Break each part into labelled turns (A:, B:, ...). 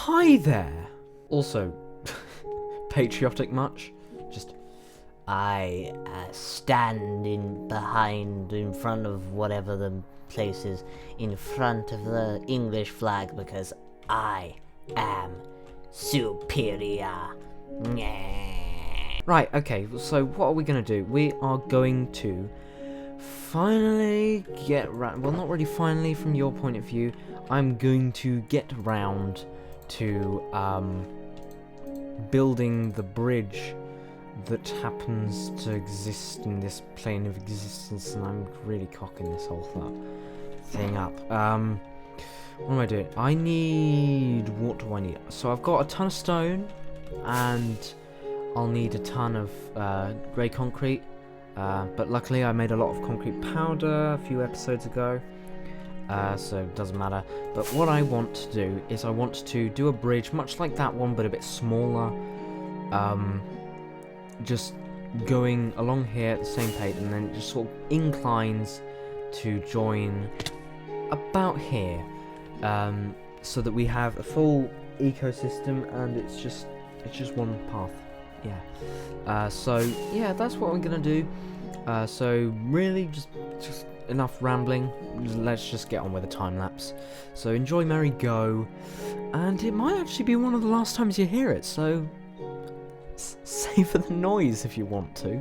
A: Hi there. Also, patriotic much? Just,
B: I stand in front of whatever the place is, in front of the English flag because I am superior.
A: right, okay, so what are we gonna do? We are going to finally get round, well, not really finally from your point of view, I'm going to get round to, building the bridge that happens to exist in this plane of existence, and I'm really cocking this whole thing up. What am I doing? What do I need? So I've got a ton of stone, and I'll need a ton of grey concrete, but luckily I made a lot of concrete powder a few episodes ago, so it doesn't matter. But what I want to do is I want to do a bridge much like that one, but a bit smaller, just going along here at the same pace, and then it just sort of inclines to join about here, so that we have a full ecosystem, and it's just one path. Yeah. So yeah, that's what I'm gonna do. So really, just enough rambling. Let's just get on with the time lapse. So enjoy Merry Go, and it might actually be one of the last times you hear it. So savor the noise if you want to.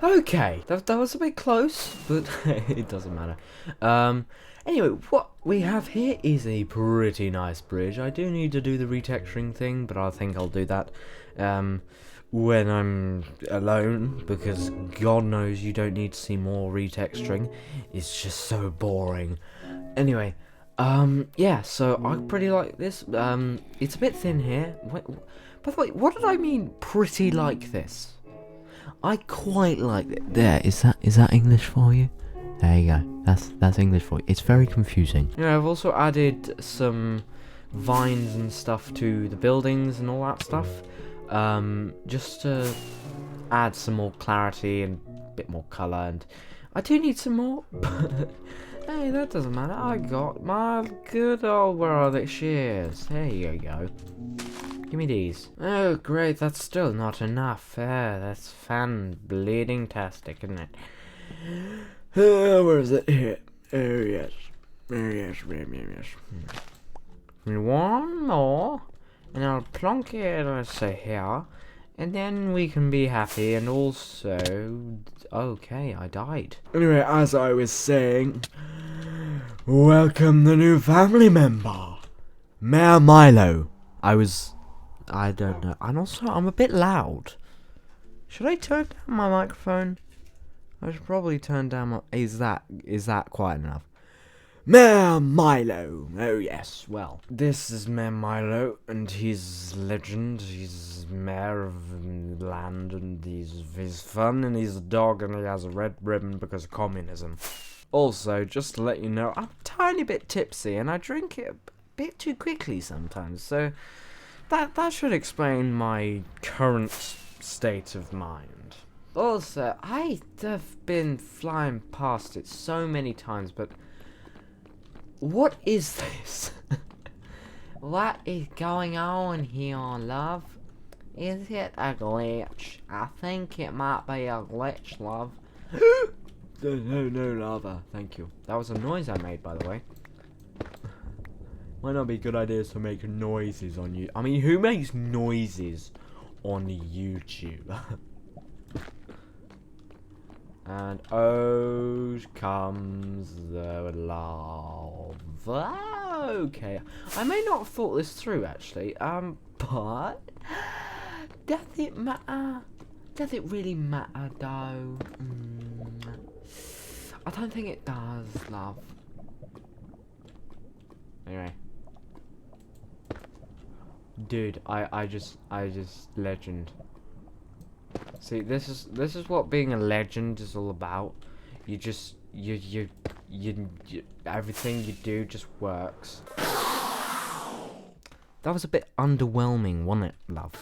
A: Okay, that was a bit close, but it doesn't matter. Anyway, what we have here is a pretty nice bridge. I do need to do the retexturing thing, but I think I'll do that when I'm alone, because God knows you don't need to see more retexturing. It's just so boring. Anyway, yeah, so I pretty like this. It's a bit thin here. Wait, by the way, what did I mean pretty like this? I quite like it. There, is that English for you? There you go. That's English for you. It's very confusing. Yeah, I've also added some vines and stuff to the buildings and all that stuff, just to add some more clarity and a bit more colour. And I do need some more, but hey, that doesn't matter. I got my good old, where are they? Shears. There you go. Give me these. Oh, great, that's still not enough. That's fan-bleeding-tastic, isn't it? Where is it? Here. Oh, yes. Oh, yes. One more, and I'll plonk it, let's say, here, and then we can be happy, and also... Okay, I died. Anyway, as I was saying, welcome the new family member, Mayor Milo. I don't know. And also, I'm a bit loud. Should I turn down my microphone? I should probably turn down my... Is that quiet enough? Mayor Milo! Oh yes, well, this is Mayor Milo, and he's legend. He's mayor of the land, and he's fun, and he's a dog, and he has a red ribbon because of communism. Also, just to let you know, I'm a tiny bit tipsy, and I drink it a bit too quickly sometimes, so that should explain my current state of mind. Also, I have been flying past it so many times, but what is this?
B: What is going on here, love? Is it a glitch? I think it might be a glitch, love.
A: No, lava. Thank you. That was a noise I made, by the way. Might not be good ideas to make noises on you. I mean, who makes noises on YouTube? And oh comes the lava. Okay, I may not have thought this through actually. But does it matter? Does it really matter though? I don't think it does, love. Anyway, dude, I just legend. See, this is what being a legend is all about. You just you everything you do just works. That was a bit underwhelming, wasn't it, love?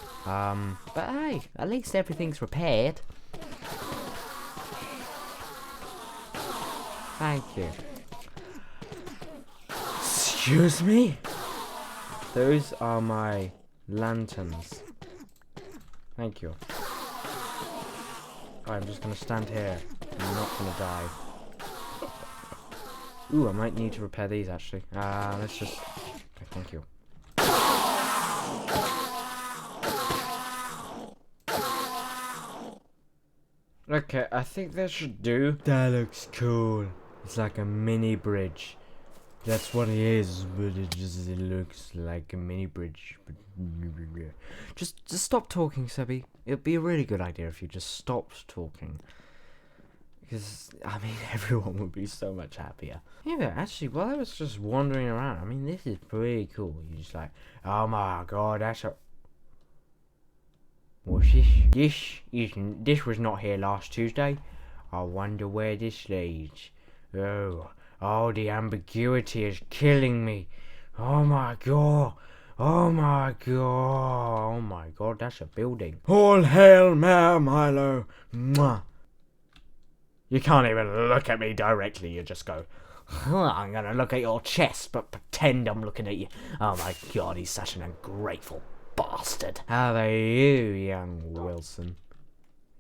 B: But hey, at least everything's repaired.
A: Thank you. Excuse me? Those are my lanterns. Thank you. I'm just gonna stand here. I'm not gonna die. Ooh, I might need to repair these actually. Let's just... Okay, thank you. Okay, I think that should do. That looks cool. It's like a mini bridge. That's what it is, but it looks like a mini bridge. Just stop talking, Sebby. It'd be a really good idea if you just stopped talking. Because, I mean, everyone would be so much happier. Yeah, actually, while I was just wandering around, I mean, this is pretty cool. You're just like, oh my god, that's a... What's this? This was not here last Tuesday. I wonder where this leads. Oh, the ambiguity is killing me. Oh my god. Oh my god. Oh my god, that's a building. All hail Mayor Milo. Mwah. You can't even look at me directly, you just go, I'm gonna look at your chest, but pretend I'm looking at you. Oh my god, he's such an ungrateful bastard. How are you, young Wilson?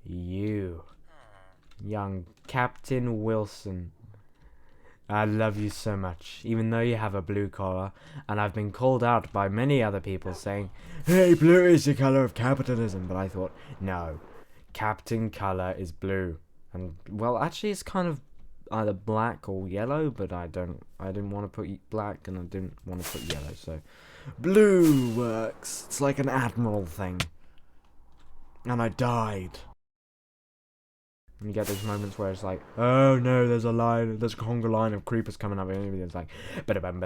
A: You. Young Captain Wilson. I love you so much, even though you have a blue collar, and I've been called out by many other people saying, hey, blue is the color of capitalism, but I thought, no, Captain Color is blue. And, well, actually it's kind of either black or yellow, but I didn't want to put black, and I didn't want to put yellow, so blue works. It's like an admiral thing. And I died. And you get those moments where it's like, oh no, there's a conga line of creepers coming up, and it's like, I'm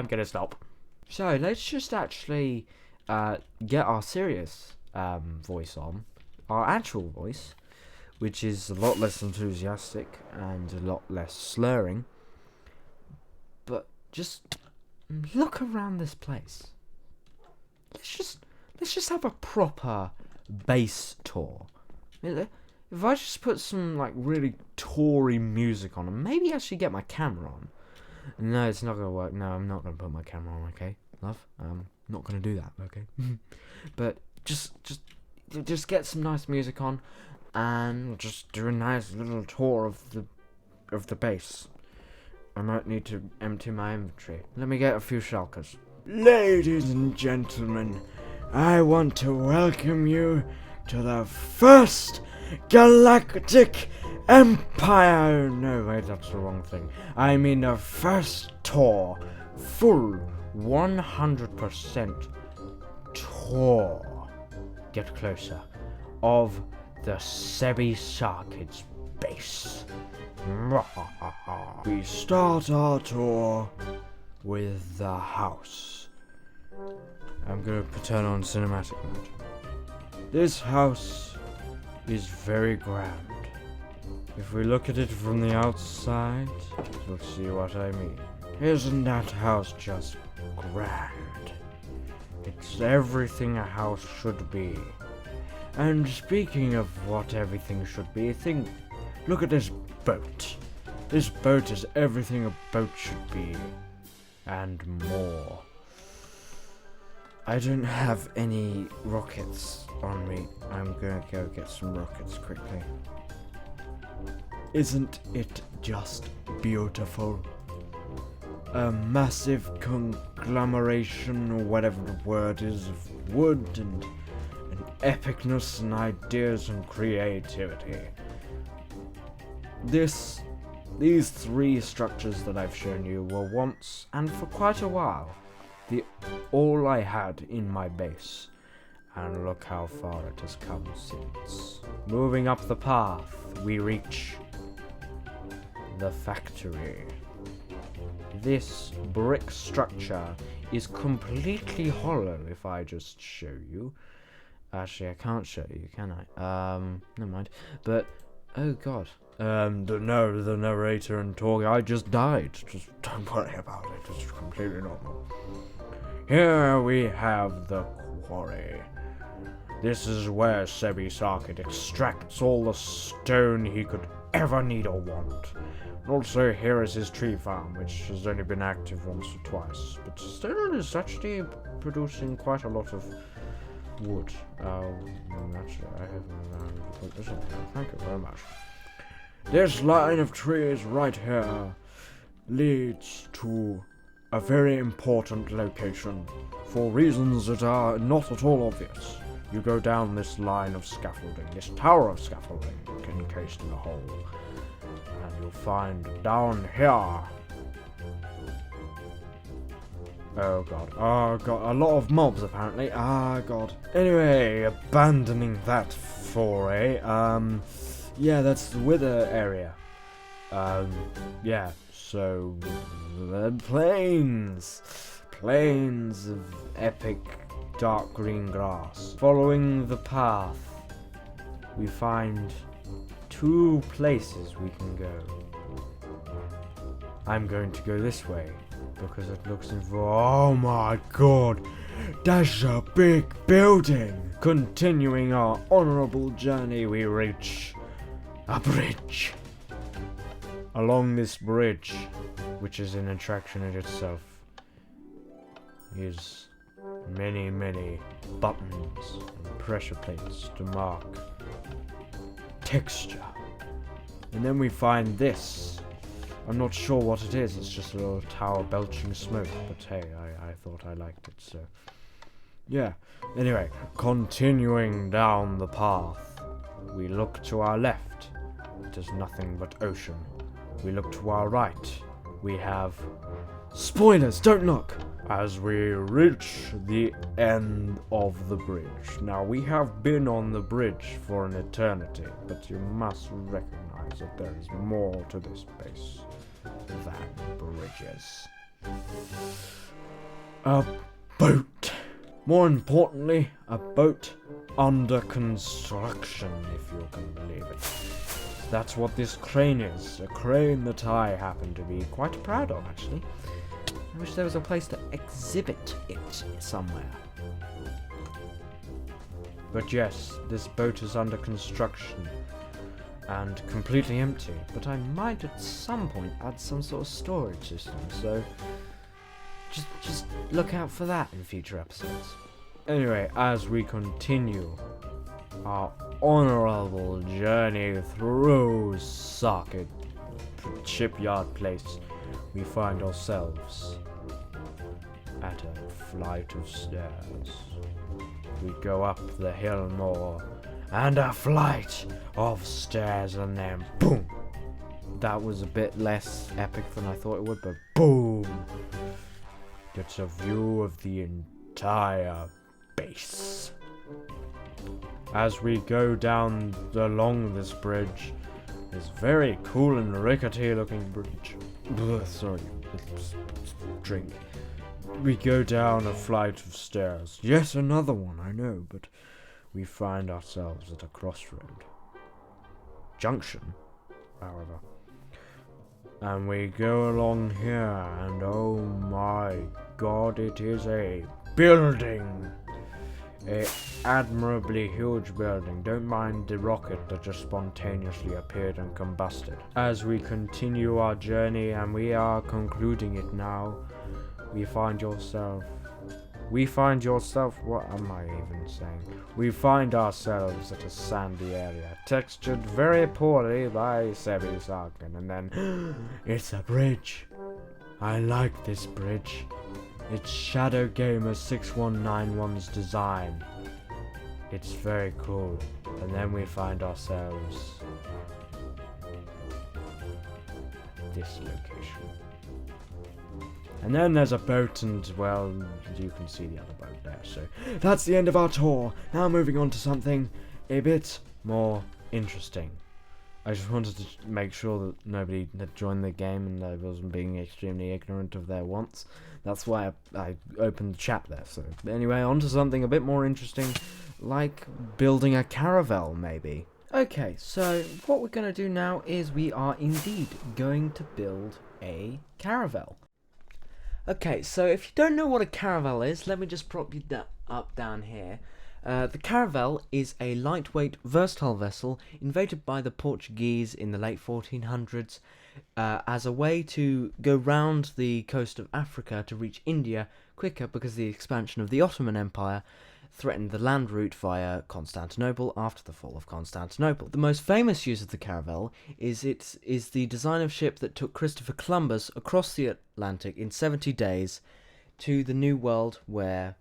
A: gonna stop. So let's just actually get our serious voice on, our actual voice, which is a lot less enthusiastic and a lot less slurring. But just look around this place. Let's just have a proper bass tour. If I just put some like really toury music on and maybe actually get my camera on. No, it's not gonna work. No, I'm not gonna put my camera on, okay, love? I'm not gonna do that, okay? But just get some nice music on and just do a nice little tour of the base. I might need to empty my inventory. Let me get a few shulkers. Ladies and gentlemen, I want to welcome you to the first Galactic Empire. No, wait, that's the wrong thing. I mean the first tour full 100% tour, get closer, of the Sebby Sarkid's base. We start our tour with the house. I'm going to turn on cinematic mode. This house is very grand. If we look at it from the outside, you'll see what I mean. Isn't that house just grand? It's everything a house should be. And speaking of what everything should be, look at this boat. This boat is everything a boat should be. And more. I don't have any rockets on me. I'm gonna go get some rockets quickly. Isn't it just beautiful? A massive conglomeration, or whatever the word is, of wood and epicness and ideas and creativity. These three structures that I've shown you were once, and for quite a while, all I had in my base. And look how far it has come since. Moving up the path, we reach the factory. This brick structure is completely hollow if I just show you. Actually, I can't show you, can I? Never mind. But, oh god. The narrator and talk, I just died. Just don't worry about it. It's completely normal. Here we have the quarry. This is where Sebby Sarkid extracts all the stone he could ever need or want. And also, here is his tree farm, which has only been active once or twice, but still is actually producing quite a lot of wood. Actually, I haven't put this in here. Thank you very much. This line of trees right here leads to a very important location for reasons that are not at all obvious. You go down this line of scaffolding, this tower of scaffolding encased in a hole, and you'll find down here. Oh god, a lot of mobs apparently. God. Anyway, abandoning that foray, yeah, that's the wither area. Yeah, so the plains of epic dark green grass. Following the path, we find two places we can go. I'm going to go this way because it looks oh my god, that's a big building. Continuing our honorable journey, we reach a bridge. Along this bridge, which is an attraction in itself, is many buttons and pressure plates to mark texture. And then we find this. I'm not sure what it is. It's just a little tower belching smoke, but hey, I thought I liked it, so yeah. Anyway, continuing down the path, we look to our left. It is nothing but ocean. We look to our right. We have spoilers, don't look! As we reach the end of the bridge. Now, we have been on the bridge for an eternity, but you must recognize that there is more to this base than bridges. A boat. More importantly, a boat under construction, if you can believe it. That's what this crane is. A crane that I happen to be quite proud of, actually. I wish there was a place to exhibit it somewhere. But yes, this boat is under construction and completely empty, but I might at some point add some sort of storage system, so just look out for that in future episodes. Anyway, as we continue our honorable journey through Sarkid shipyard place, we find ourselves at a flight of stairs. We go up the hill more, and a flight of stairs, and then boom! That was a bit less epic than I thought it would, but boom! gets a view of the entire base. As we go down along this bridge, this very cool and rickety looking bridge. Sorry, drink. We go down a flight of stairs. Yes, another one, I know, but we find ourselves at a crossroad. Junction, however. And we go along here, and oh my god, it is a building! A admirably huge building. Don't mind the rocket that just spontaneously appeared and combusted. As we continue our journey, and we are concluding it now, we find yourself, what am I even saying? We find ourselves at a sandy area, textured very poorly by Sebby Sarkid, and then, it's a bridge. I like this bridge. It's Shadow Gamer 6191's design. It's very cool. And then we find ourselves this location. And then there's a boat, and well, you can see the other boat there. So that's the end of our tour. Now moving on to something a bit more interesting. I just wanted to make sure that nobody had joined the game and I wasn't being extremely ignorant of their wants. That's why I opened the chat there. So anyway, on to something a bit more interesting, like building a caravel, maybe. Okay, so what we're going to do now is we are indeed going to build a caravel. Okay, so if you don't know what a caravel is, let me just prop you up down here. The caravel is a lightweight, versatile vessel invented by the Portuguese in the late 1400s as a way to go round the coast of Africa to reach India quicker because the expansion of the Ottoman Empire threatened the land route via Constantinople after the fall of Constantinople. The most famous use of the caravel is the design of ship that took Christopher Columbus across the Atlantic in 70 days to the New World, where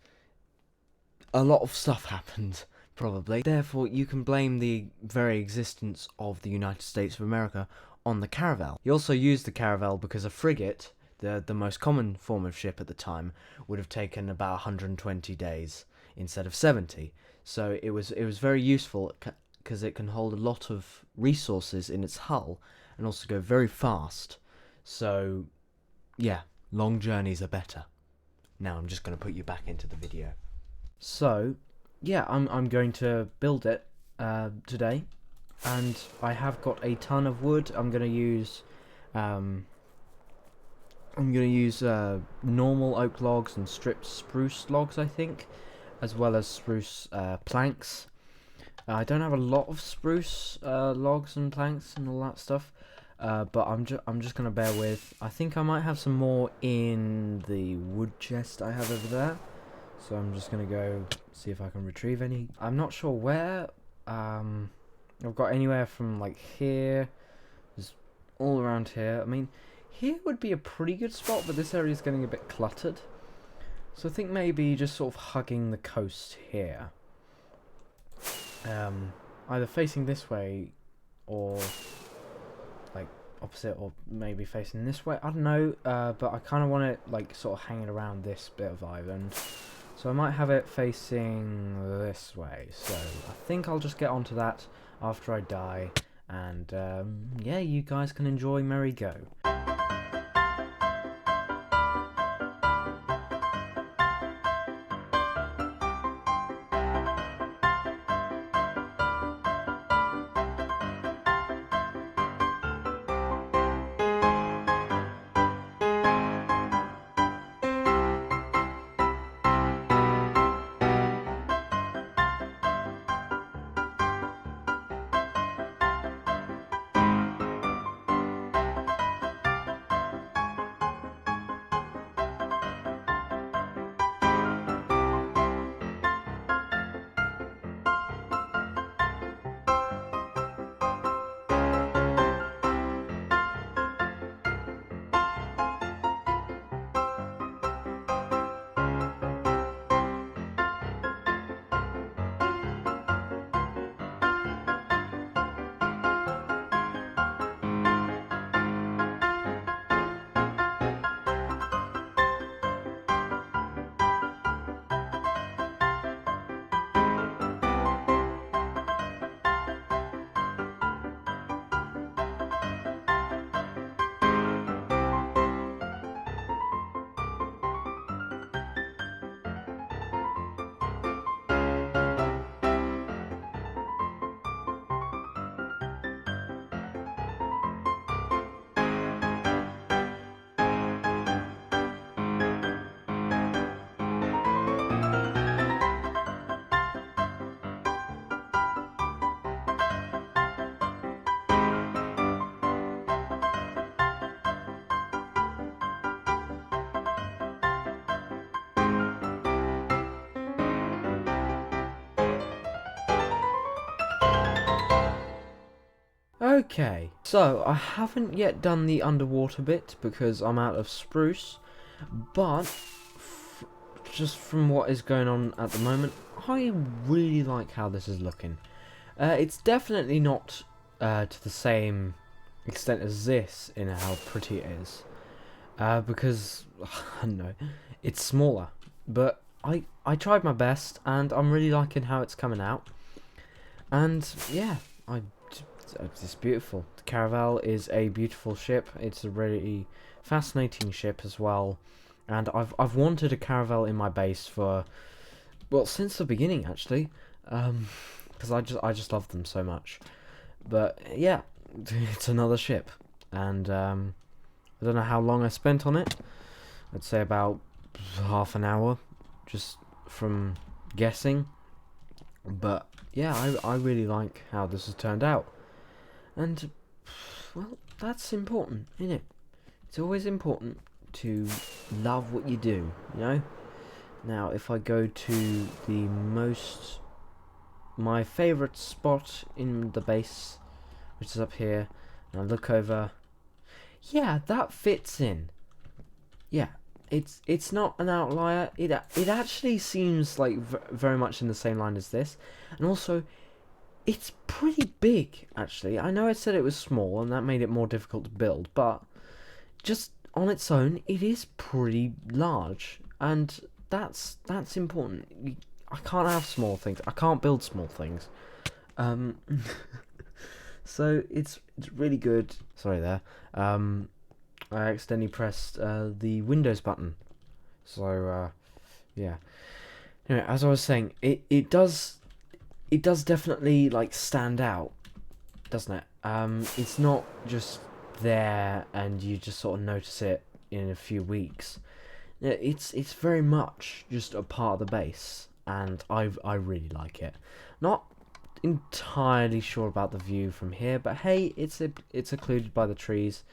A: a lot of stuff happened, probably. Therefore, you can blame the very existence of the United States of America on the caravel. He also used the caravel because a frigate, the most common form of ship at the time, would have taken about 120 days instead of 70. So it was very useful because it can hold a lot of resources in its hull and also go very fast. So, yeah, long journeys are better. Now I'm just going to put you back into the video. So, yeah, I'm going to build it today, and I have got a ton of wood. I'm going to use normal oak logs and stripped spruce logs, I think, as well as spruce planks. I don't have a lot of spruce logs and planks and all that stuff, but I'm just going to bear with. I think I might have some more in the wood chest I have over there. So I'm just going to go see if I can retrieve any. I'm not sure where. I've got anywhere from like here, just all around here. I mean, here would be a pretty good spot, but this area is getting a bit cluttered. So I think maybe just sort of hugging the coast here. Either facing this way or like opposite, or maybe facing this way. I don't know, but I kind of want it like sort of hanging around this bit of island. So I might have it facing this way, so I think I'll just get onto that after I die, and yeah, you guys can enjoy Merry Go. Okay, so I haven't yet done the underwater bit because I'm out of spruce, but just from what is going on at the moment, I really like how this is looking. It's definitely not to the same extent as this in how pretty it is, because I don't know, it's smaller, but I tried my best and I'm really liking how it's coming out. And yeah, it's beautiful. The Caravel is a beautiful ship. It's a really fascinating ship as well, and I've wanted a Caravel in my base for, well, since the beginning actually, because I just love them so much. But yeah, it's another ship, and I don't know how long I spent on it. I'd say about half an hour, just from guessing. But yeah, I really like how this has turned out. And, well, that's important, isn't it? It's always important to love what you do, you know? Now, if I go to my favourite spot in the base, which is up here, and I look over, yeah, that fits in. Yeah, it's not an outlier. It actually seems like very much in the same line as this, and also it's pretty big actually. I know I said it was small and that made it more difficult to build, but just on its own, it is pretty large, and that's important. I can't have small things. I can't build small things. So it's really good. Sorry there. I accidentally pressed the Windows button. So yeah. Anyway, as I was saying, it does definitely like stand out, doesn't it? It's not just there and you just sort of notice it in a few weeks. It's very much just a part of the base, and I really like it. Not entirely sure about the view from here, but hey, it's occluded by the trees.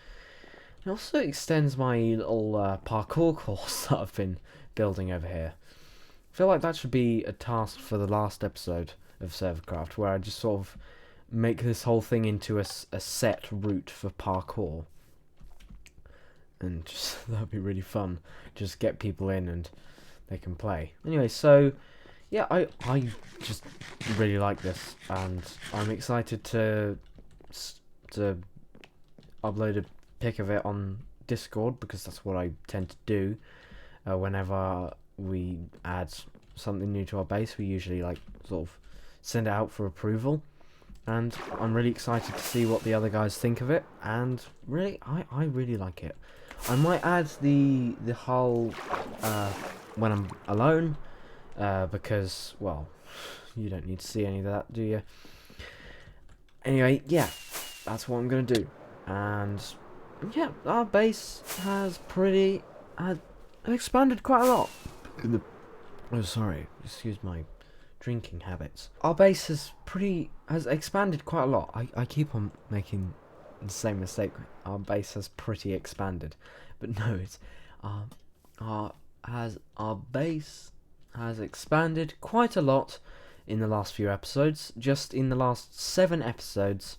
A: It also extends my little parkour course that I've been building over here. I feel like that should be a task for the last episode of Servercraft, where I just sort of make this whole thing into a set route for parkour. And just that would be really fun. Just get people in and they can play. Anyway, so yeah, I just really like this, and I'm excited to upload a pic of it on Discord, because that's what I tend to do whenever we add something new to our base. We usually like sort of send it out for approval, and I'm really excited to see what the other guys think of it, and really I really like it. I might add the hull when I'm alone, because, well, you don't need to see any of that, do you? Anyway, yeah, that's what I'm gonna do. And yeah, our base has expanded quite a lot. Oh, sorry, excuse my drinking habits. Our base has expanded quite a lot. I keep on making the same mistake. Our base has pretty expanded, but no, it's our base has expanded quite a lot in the last few episodes. Just in the last 7 episodes,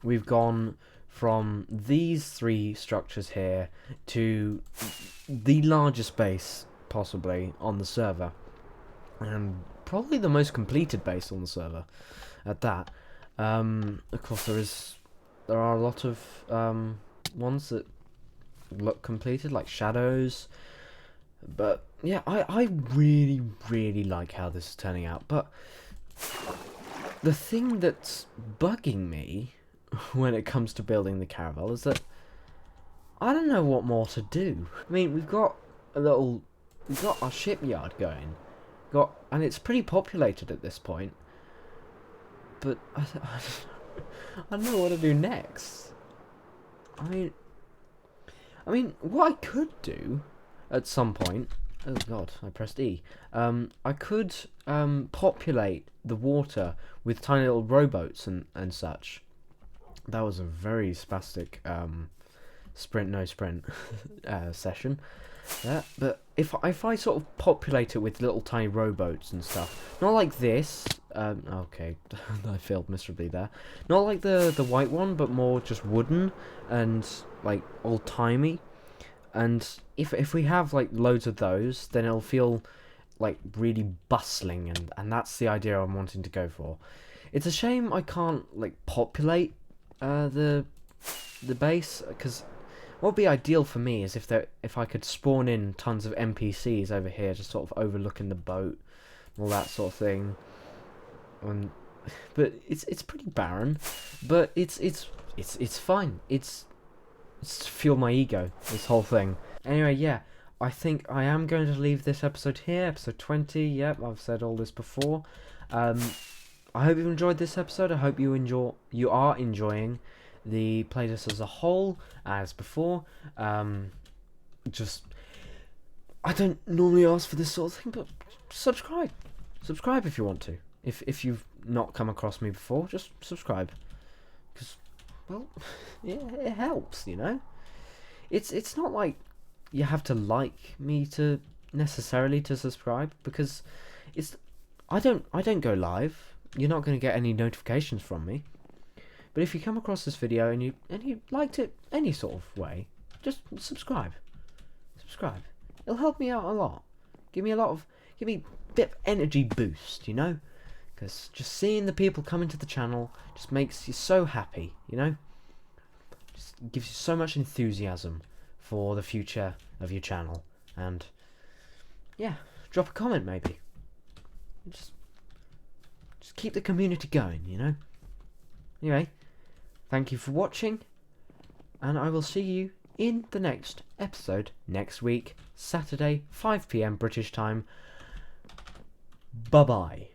A: we've gone from these 3 structures here to the largest base possibly on the server, and probably the most completed base on the server at that. Of course, there are a lot of ones that look completed, like shadows, but yeah, I really like how this is turning out. But the thing that's bugging me when it comes to building the Caravel is that I don't know what more to do. I mean, we've got our shipyard going, and it's pretty populated at this point, but I don't know what to do next. I mean, what I could do at some point. Oh god, I pressed E. I could populate the water with tiny little rowboats and such. That was a very spastic sprint no sprint session. Yeah, but if I sort of populate it with little tiny rowboats and stuff, not like this. Okay, I failed miserably there. Not like the white one, but more just wooden and like old timey. And if we have like loads of those, then it'll feel like really bustling, and that's the idea I'm wanting to go for. It's a shame I can't like populate the base, because what would be ideal for me is if I could spawn in tons of NPCs over here, just sort of overlooking the boat, and all that sort of thing. But it's pretty barren, but it's fine. It's to fuel my ego, this whole thing. Anyway, yeah, I think I am going to leave this episode here, episode 20. Yep, I've said all this before. I hope you enjoyed this episode. I hope you are enjoying the playlist as a whole, as before. Just, I don't normally ask for this sort of thing, but subscribe if you want to. If you've not come across me before, just subscribe, because, well, yeah, it helps, you know. It's not like you have to like me to necessarily to subscribe, because I don't go live. You're not going to get any notifications from me. But if you come across this video and you liked it any sort of way, just subscribe. It'll help me out a lot. Give me a bit of energy boost, you know? Because just seeing the people come into the channel just makes you so happy, you know? Just gives you so much enthusiasm for the future of your channel. And yeah, drop a comment maybe. Just keep the community going, you know? Anyway, thank you for watching, and I will see you in the next episode next week, Saturday, 5 PM British time. Bye-bye.